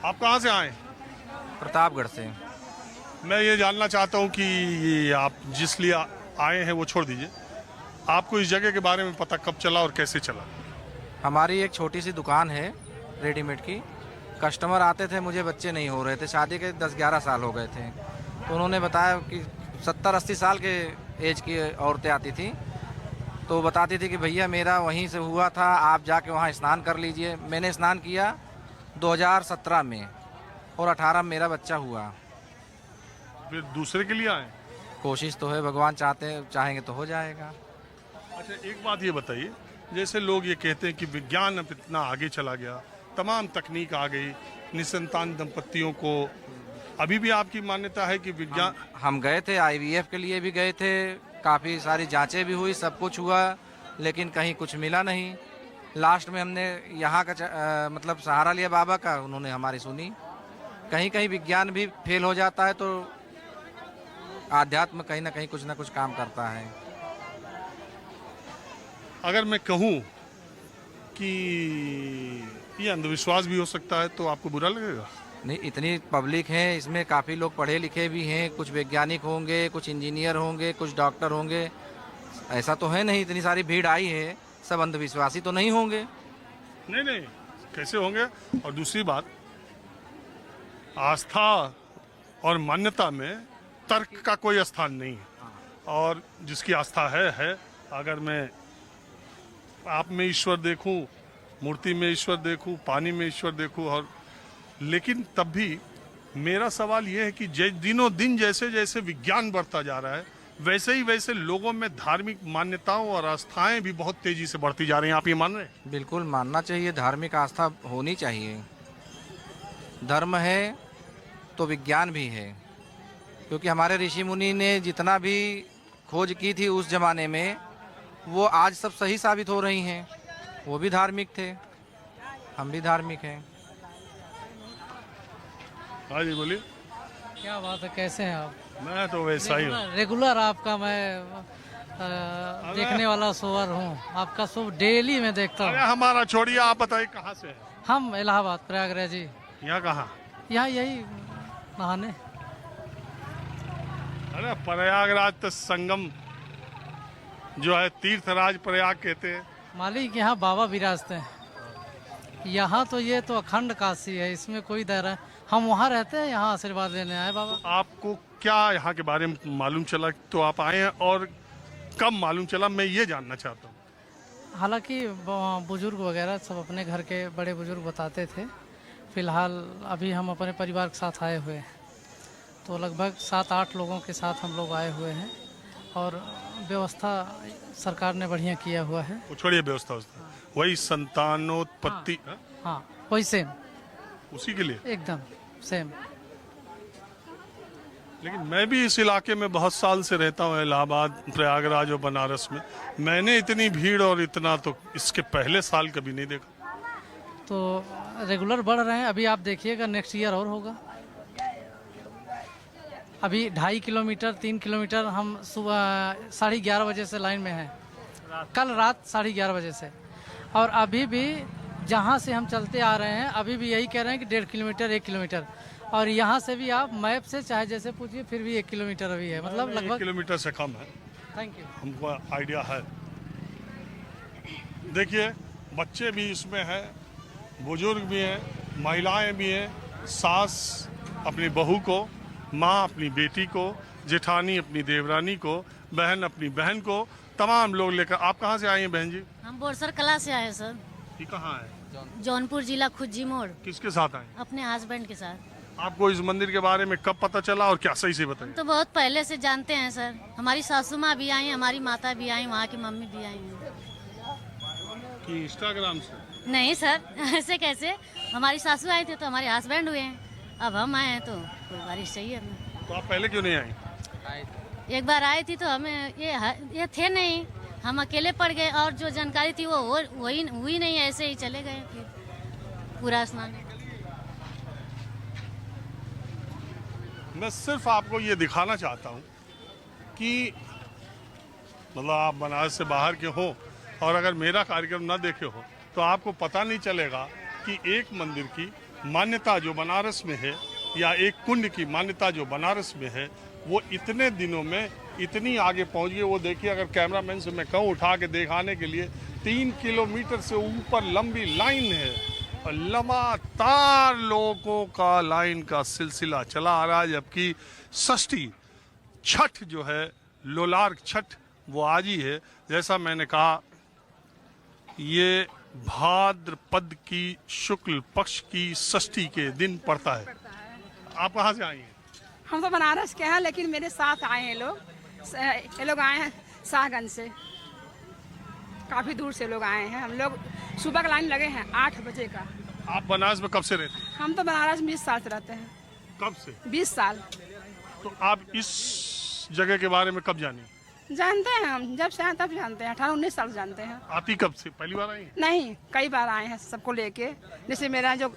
आप कहाँ से आए? प्रतापगढ़ से। मैं ये जानना चाहता हूँ कि ये आप जिस लिए आए हैं वो छोड़ दीजिए। आपको इस जगह के बारे में पता कब चला और कैसे चला? हमारी एक छोटी सी दुकान है रेडीमेड की। कस्टमर आते थे, मुझे बच्चे नहीं हो रहे थे, शादी के 10-11 साल हो गए थे। तो उन्होंने बताया कि 70-80 साल के एज की औरतें आती थी, तो बताती थी कि भैया मेरा वहीं से हुआ था, आप जाके वहाँ स्नान कर लीजिए। मैंने स्नान किया 2017 में और 18 में मेरा बच्चा हुआ। फिर दूसरे के लिए आए? कोशिश तो है, भगवान चाहेंगे तो हो जाएगा। अच्छा, एक बात ये बताइए, जैसे लोग ये कहते हैं कि विज्ञान अब इतना आगे चला गया, तमाम तकनीक आ गई, निसंतान दंपतियों को, अभी भी आपकी मान्यता है कि विज्ञान? हम गए थे, IVF के लिए भी गए थे, काफ़ी सारी जांचें भी हुई, सब कुछ हुआ, लेकिन कहीं कुछ मिला नहीं। लास्ट में हमने यहाँ का मतलब सहारा लिया बाबा का, उन्होंने हमारी सुनी। कहीं कहीं विज्ञान भी फेल हो जाता है तो आध्यात्म कहीं ना कहीं कुछ ना कुछ काम करता है। अगर मैं कहूँ कि ये अंधविश्वास भी हो सकता है तो आपको बुरा लगेगा? नहीं, इतनी पब्लिक है, इसमें काफ़ी लोग पढ़े लिखे भी हैं, कुछ वैज्ञानिक होंगे, कुछ इंजीनियर होंगे, कुछ डॉक्टर होंगे। ऐसा तो है नहीं, इतनी सारी भीड़ आई है, सब अंधविश्वासी तो नहीं होंगे। नहीं नहीं, कैसे होंगे? और दूसरी बात, आस्था और मान्यता में तर्क का कोई स्थान नहीं है। और जिसकी आस्था है। अगर मैं आप में ईश्वर देखूं, मूर्ति में ईश्वर देखूं, पानी में ईश्वर देखूं, और लेकिन तब भी मेरा सवाल यह है कि दिनों दिन जैसे जैसे विज्ञान बढ़ता जा रहा है, वैसे ही वैसे लोगों में धार्मिक मान्यताओं और आस्थाएं भी बहुत तेजी से बढ़ती जा रही हैं। आप ये मान रहे हैं? बिल्कुल मानना चाहिए, धार्मिक आस्था होनी चाहिए। धर्म है तो विज्ञान भी है, क्योंकि हमारे ऋषि मुनि ने जितना भी खोज की थी उस जमाने में, वो आज सब सही साबित हो रही हैं। वो भी धार्मिक थे, हम भी धार्मिक हैं। हाँ जी, बोलिए। क्या बात है, कैसे हैं आप? मैं तो वैसा ही हूँ। रेगुलर आपका मैं देखने वाला शोवर हूँ, आपका शो डेली मैं देखता अरे हूँ। हमारा छोड़िए, आप बताइए कहाँ से हैं? हम इलाहाबाद प्रयागराज जी। यहाँ कहाँ? यहाँ यही नहाने। अरे प्रयागराज तो संगम जो है, तीर्थराज प्रयाग कहते हैं। मालिक यहाँ बाबा विराजते हैं। यहाँ तो ये तो अखंड काशी है, इसमें कोई दायरा। हम वहाँ रहते हैं, यहाँ आशीर्वाद लेने आए बाबा। आपको क्या यहाँ के बारे में मालूम चला तो आप आए हैं, और कब मालूम चला, मैं ये जानना चाहता हूँ। हालांकि बुजुर्ग वगैरह सब अपने घर के बड़े बुजुर्ग बताते थे। फिलहाल अभी हम अपने परिवार के साथ आए हुए हैं, तो लगभग 7-8 लोगों के साथ हम लोग आए हुए हैं, और व्यवस्था सरकार ने बढ़िया किया हुआ है। वो छोड़िए व्यवस्था, वही संतानोत्पत्ति। हाँ, वही सेम, उसी के लिए एकदम सेम। लेकिन मैं भी इस इलाके में बहुत साल से रहता हूँ, इलाहाबाद, प्रयागराज और बनारस में। मैंने इतनी भीड़ और इतना तो इसके पहले साल कभी नहीं देखा। तो रेगुलर बढ़ रहे हैं। अभी आप देखिएगा, नेक्स्ट ईयर और होगा। अभी 2.5 किलोमीटर 3 किलोमीटर हम सुबह 11:30 बजे से लाइन में हैं, कल रात 11:30 बजे से। और अभी भी जहाँ से हम चलते आ रहे हैं, अभी भी यही कह रहे हैं कि 1.5 किलोमीटर 1 किलोमीटर। और यहाँ से भी आप मैप से चाहे जैसे पूछिए, फिर भी 1 किलोमीटर अभी है, मतलब 1 लगभग। किलोमीटर से कम है। Thank you. हमको आइडिया है। देखिए, बच्चे भी इसमें हैं, बुजुर्ग भी हैं, महिलाएं भी हैं, सास अपनी बहू को, माँ अपनी बेटी को, जेठानी अपनी देवरानी को, बहन अपनी बहन को, तमाम लोग लेकर। आप कहाँ से आए हैं बहन जी? हम बोरसर कला से आए हैं सर। ये कहाँ है? जौनपुर जिला, खुज्जी मोड़। किसके साथ आए? अपने हस्बैंड के साथ। आपको इस मंदिर के बारे में कब पता चला और क्या, सही से बताइए। तो बहुत पहले से जानते हैं सर, हमारी सासू माँ भी आई, हमारी माता भी आई, वहाँ की मम्मी भी आई हैं। कि इंस्टाग्राम से? नहीं सर, ऐसे कैसे? हमारी सासू आए थे तो हमारे हस्बैंड हुए हैं, अब हम आए हैं तो कोई बारिश चाहिए हमें। तो आप पहले क्यों नहीं आई? एक बार आई थी तो हमें ये थे नहीं, हम अकेले पड़ गए, और जो जानकारी थी वो वही हुई नहीं, ऐसे ही चले गए फिर पूरा स्नान। मैं सिर्फ आपको ये दिखाना चाहता हूँ कि मतलब आप बनारस से बाहर के हो और अगर मेरा कार्यक्रम ना देखे हो तो आपको पता नहीं चलेगा कि एक मंदिर की मान्यता जो बनारस में है, या एक कुंड की मान्यता जो बनारस में है, वो इतने दिनों में इतनी आगे पहुंच गई। वो देखिए, अगर कैमरामैन से मैं कहूँ उठा के दिखाने के लिए, 3 किलोमीटर से ऊपर लंबी लाइन है और लगातार लोगों का लाइन का सिलसिला चला आ रहा है। जबकि षष्ठी छठ जो है, लोलार्क छठ, वो आज ही है। जैसा मैंने कहा, ये भाद्रपद की शुक्ल पक्ष की षष्ठी के दिन पड़ता है। आप कहाँ से आई हैं? हम तो बनारस के हैं, लेकिन मेरे साथ आए हैं लोग। ये लोग आए हैं शाहगंज से, काफी दूर से लोग आए हैं। हम लोग सुबह का लाइन लगे हैं 8 बजे का। आप बनारस में कब से रहते हैं? हम तो बनारस में 20 साल से रहते हैं। कब से? 20 साल। तो आप इस जगह के बारे में कब जाने? जानते हैं हम, जब से आए तब जानते हैं। 18-19 साल से जानते हैं। आती कब से? पहली बार आई हैं? नहीं, कई बार आए हैं सबको लेके। जैसे मेरा जो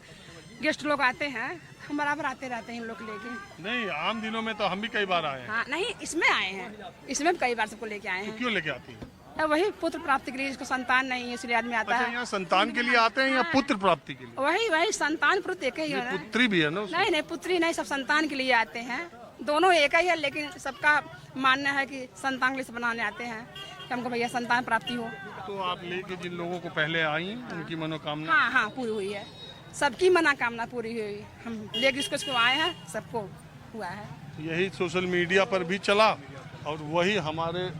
गेस्ट लोग आते हैं, हम बराबर आते रहते हैं इन लोग लेके। नहीं, आम दिनों में तो हम भी कई बार आए हैं। हाँ, नहीं, इसमें आए हैं। इसमें भी कई बार सबको लेके आए तो हैं। क्यों लेके आती हैं? वही पुत्र प्राप्ति के लिए, जिसको संतान नहीं है इसलिए आदमी आता अच्छा, है। यहाँ संतान के लिए आते हैं या पुत्र प्राप्ति के लिए? वही संतान पुत्र एक ही है ना। पुत्री भी है ना उसमें? नहीं, पुत्री नहीं, सब संतान के लिए आते हैं। दोनों एक ही है, लेकिन सबका मानना है कि संतान के लिए बनाने आते हैं कि हमको भैया संतान प्राप्ति हो। तो आप लेके जिन लोगों को पहले आई, उनकी मनोकामना? हाँ हाँ, पूरी हुई है। सबकी मनोकामना पूरी हुई। हम लेके इसको आए हैं, सबको हुआ है। यही सोशल मीडिया पर भी चला, और वही हमारे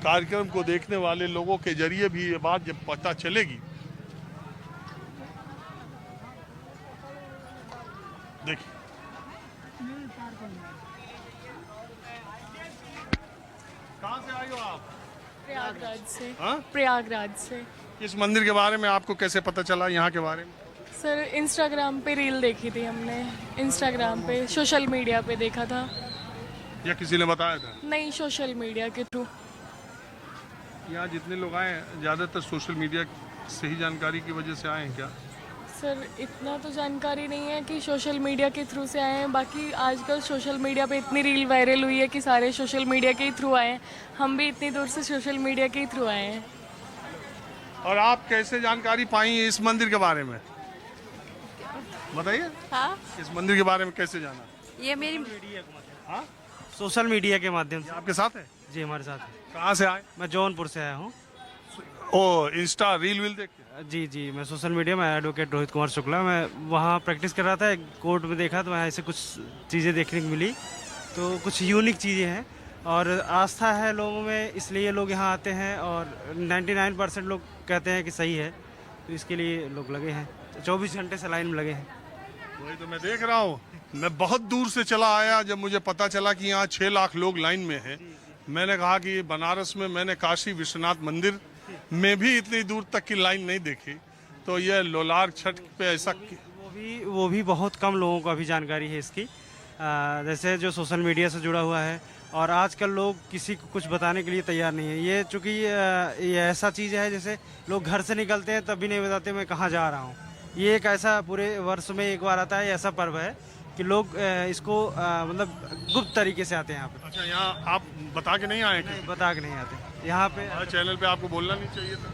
कार्यक्रम को देखने वाले लोगों के जरिए भी ये बात जब पता चलेगी। देखिए, कहाँ से आई हो आप? प्रयागराज से। हाँ? प्रयागराज से। इस मंदिर के बारे में आपको कैसे पता चला, यहाँ के बारे में? सर, इंस्टाग्राम पे रील देखी थी हमने। इंस्टाग्राम पे, सोशल मीडिया पे देखा था। या किसी ने बताया था? नहीं, सोशल मीडिया के थ्रू। यहाँ जितने लोग आए हैं, ज़्यादातर सोशल मीडिया से ही जानकारी की वजह से आए हैं क्या? सर, इतना तो जानकारी नहीं है कि सोशल मीडिया के थ्रू से आए हैं। बाकी आजकल सोशल मीडिया पे इतनी रील वायरल हुई है कि सारे सोशल मीडिया के ही थ्रू आए हैं। हम भी इतनी दूर से सोशल मीडिया के ही थ्रू आए हैं। और आप कैसे जानकारी पाई इस मंदिर के बारे में, बताइए? हाँ, इस मंदिर के बारे में कैसे जाना? ये मेरी हाँ, सोशल मीडिया के माध्यम से। आपके साथ है? जी, हमारे साथ है। कहाँ से आए? मैं जौनपुर से आया हूँ। ओ, इंस्टा रील वील देख के? जी जी, मैं सोशल मीडिया में एडवोकेट रोहित कुमार शुक्ला, मैं वहाँ प्रैक्टिस कर रहा था। कोर्ट में देखा तो वहाँ ऐसे कुछ चीज़ें देखने को मिली, तो कुछ यूनिक चीज़ें हैं और आस्था है लोगों में, इसलिए लोग यहाँ आते हैं। और 99% लोग कहते हैं कि सही है, तो इसके लिए लोग लगे हैं। 24 घंटे से लाइन में लगे हैं। वही तो मैं देख रहा हूँ। मैं बहुत दूर से चला आया, जब मुझे पता चला कि यहाँ 6 लाख लोग लाइन में हैं। मैंने कहा कि बनारस में मैंने काशी विश्वनाथ मंदिर में भी इतनी दूर तक की लाइन नहीं देखी, तो यह लोलार्क छठ पे ऐसा वो भी बहुत कम लोगों को अभी जानकारी है इसकी। जैसे जो सोशल मीडिया से जुड़ा हुआ है, और आजकल लोग किसी को कुछ बताने के लिए तैयार नहीं है। ये चूँकि ये ऐसा चीज़ है, जैसे लोग घर से निकलते हैं तब भी नहीं बताते मैं कहाँ जा रहा हूँ। ये एक ऐसा पूरे वर्ष में एक बार आता है, ऐसा पर्व है कि लोग इसको मतलब गुप्त तरीके से आते हैं यहाँ पे। अच्छा, यहाँ आप बता के नहीं आए? नहीं, बता के नहीं आते यहाँ पे। चैनल पे आपको बोलना नहीं चाहिए था?